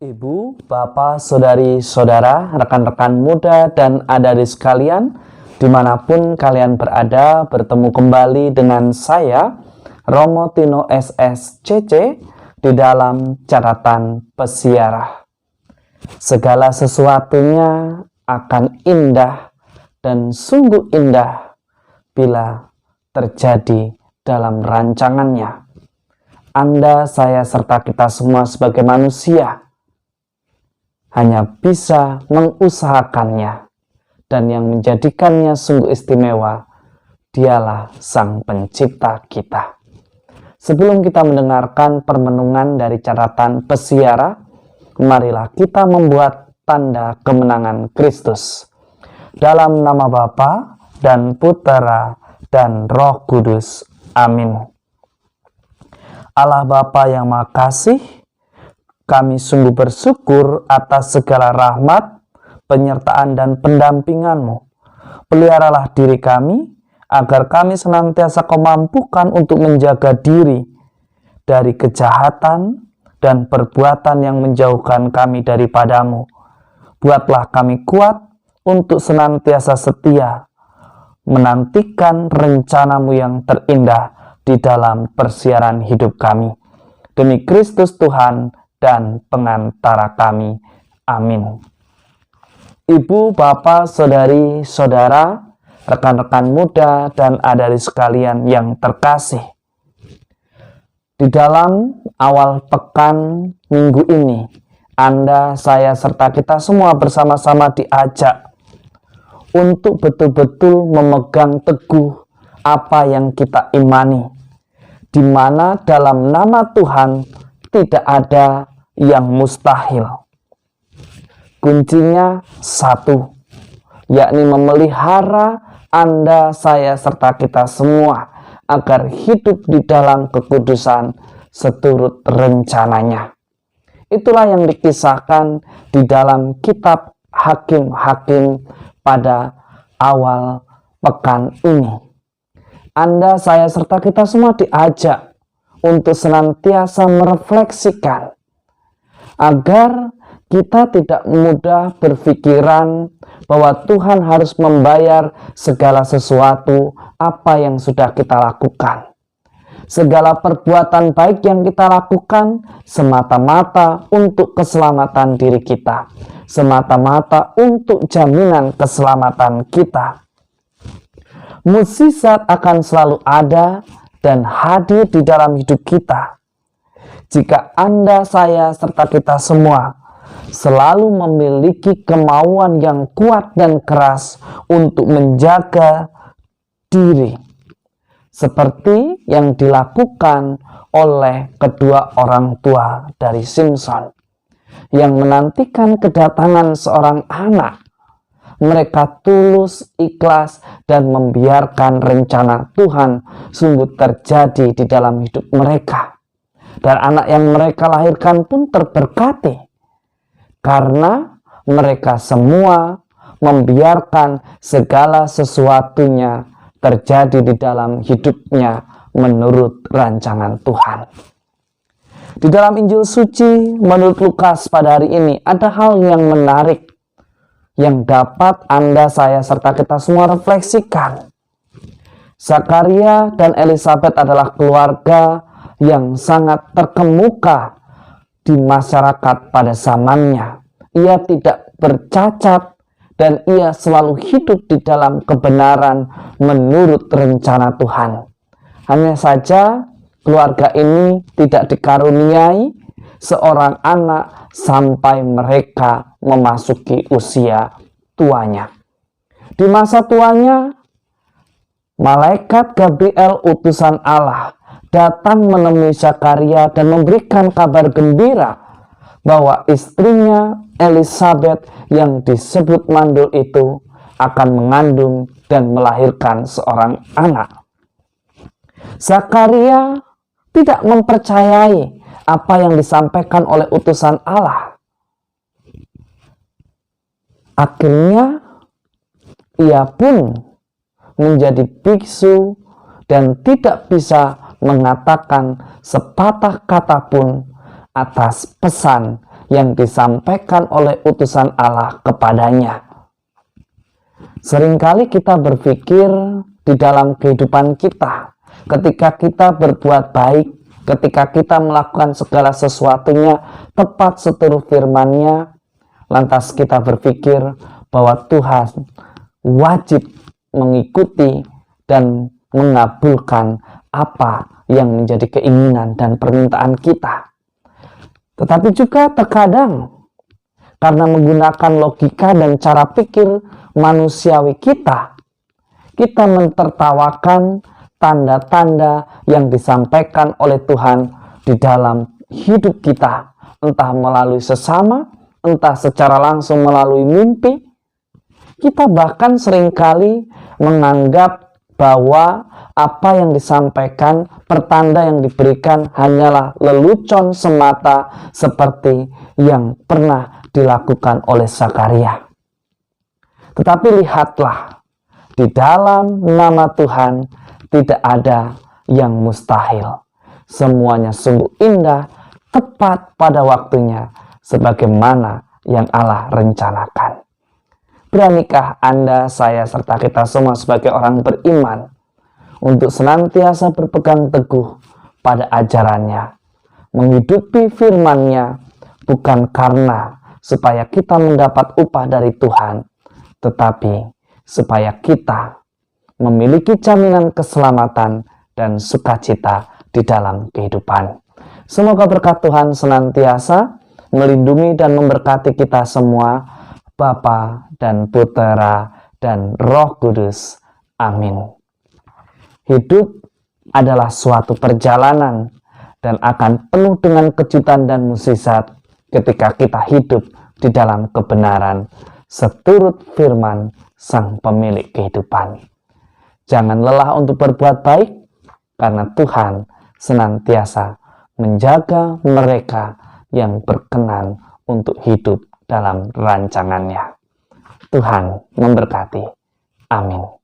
Ibu, bapak, saudari, saudara, rekan-rekan muda, dan adik-adik sekalian, dimanapun kalian berada, bertemu kembali dengan saya, Romo Tino SSCC, di dalam catatan pesiarah. Segala sesuatunya akan indah dan sungguh indah bila terjadi dalam rancangannya. Anda, saya, serta kita semua sebagai manusia hanya bisa mengusahakannya, dan yang menjadikannya sungguh istimewa dialah Sang Pencipta kita. Sebelum kita mendengarkan permenungan dari catatan pesiarah, marilah kita membuat tanda kemenangan Kristus. Dalam nama Bapa dan Putera dan Roh Kudus. Amin. Allah Bapa yang Maha Kasih, kami sungguh bersyukur atas segala rahmat, penyertaan, dan pendampingan-Mu. Peliharalah diri kami, agar kami senantiasa Kau mampukan untuk menjaga diri dari kejahatan dan perbuatan yang menjauhkan kami daripada-Mu. Buatlah kami kuat untuk senantiasa setia, menantikan rencana-Mu yang terindah di dalam persiaran hidup kami. Demi Kristus Tuhan dan pengantara kami. Amin. Ibu, bapak, saudari, saudara, rekan-rekan muda, dan adik-adik sekalian yang terkasih. Di dalam awal pekan minggu ini, Anda, saya, serta kita semua bersama-sama diajak untuk betul-betul memegang teguh apa yang kita imani, di mana dalam nama Tuhan tidak ada yang mustahil. Kuncinya satu, yakni memelihara Anda, saya, serta kita semua agar hidup di dalam kekudusan seturut rencananya. Itulah yang dikisahkan di dalam kitab Hakim-Hakim pada awal pekan ini. Anda, saya, serta kita semua diajak untuk senantiasa merefleksikan agar kita tidak mudah berpikiran bahwa Tuhan harus membayar segala sesuatu apa yang sudah kita lakukan. Segala perbuatan baik yang kita lakukan semata-mata untuk keselamatan diri kita, semata-mata untuk jaminan keselamatan kita. Mukjizat akan selalu ada dan hadir di dalam hidup kita jika Anda, saya, serta kita semua selalu memiliki kemauan yang kuat dan keras untuk menjaga diri, seperti yang dilakukan oleh kedua orang tua dari Simson yang menantikan kedatangan seorang anak. Mereka tulus, ikhlas, dan membiarkan rencana Tuhan sungguh terjadi di dalam hidup mereka. Dan anak yang mereka lahirkan pun terberkati, karena mereka semua membiarkan segala sesuatunya terjadi di dalam hidupnya menurut rancangan Tuhan. Di dalam Injil suci menurut Lukas pada hari ini ada hal yang menarik yang dapat Anda, saya, serta kita semua refleksikan. Zakaria dan Elisabet adalah keluarga yang sangat terkemuka di masyarakat pada zamannya. Ia tidak bercacat dan ia selalu hidup di dalam kebenaran menurut rencana Tuhan. Hanya saja keluarga ini tidak dikaruniai seorang anak sampai mereka memasuki usia tuanya. Di masa tuanya, malaikat Gabriel utusan Allah datang menemui Zakaria dan memberikan kabar gembira bahwa istrinya Elisabet yang disebut mandul itu akan mengandung dan melahirkan seorang anak. Zakaria tidak mempercayai apa yang disampaikan oleh utusan Allah. Akhirnya ia pun menjadi biksu dan tidak bisa mengatakan sepatah kata pun atas pesan yang disampaikan oleh utusan Allah kepadanya. Seringkali kita berpikir di dalam kehidupan kita, ketika kita berbuat baik, ketika kita melakukan segala sesuatunya tepat seturut firman-Nya, lantas kita berpikir bahwa Tuhan wajib mengikuti dan mengabulkan apa yang menjadi keinginan dan permintaan kita. Tetapi juga terkadang karena menggunakan logika dan cara pikir manusiawi kita mentertawakan tanda-tanda yang disampaikan oleh Tuhan di dalam hidup kita, entah melalui sesama, entah secara langsung melalui mimpi. Kita bahkan seringkali menganggap bahwa apa yang disampaikan, pertanda yang diberikan hanyalah lelucon semata seperti yang pernah dilakukan oleh Zakaria. Tetapi lihatlah, di dalam nama Tuhan tidak ada yang mustahil. Semuanya sungguh indah, tepat pada waktunya, sebagaimana yang Allah rencanakan. Beranikah Anda, saya, serta kita semua sebagai orang beriman untuk senantiasa berpegang teguh pada ajarannya, menghidupi firman-Nya, bukan karena supaya kita mendapat upah dari Tuhan, tetapi supaya kita memiliki jaminan keselamatan dan sukacita di dalam kehidupan. Semoga berkat Tuhan senantiasa melindungi dan memberkati kita semua, Bapa dan Putera dan Roh Kudus. Amin. Hidup adalah suatu perjalanan dan akan penuh dengan kejutan dan mukjizat ketika kita hidup di dalam kebenaran seturut firman Sang Pemilik kehidupan. Jangan lelah untuk berbuat baik, karena Tuhan senantiasa menjaga mereka yang berkenan untuk hidup dalam rancangannya. Tuhan memberkati. Amin.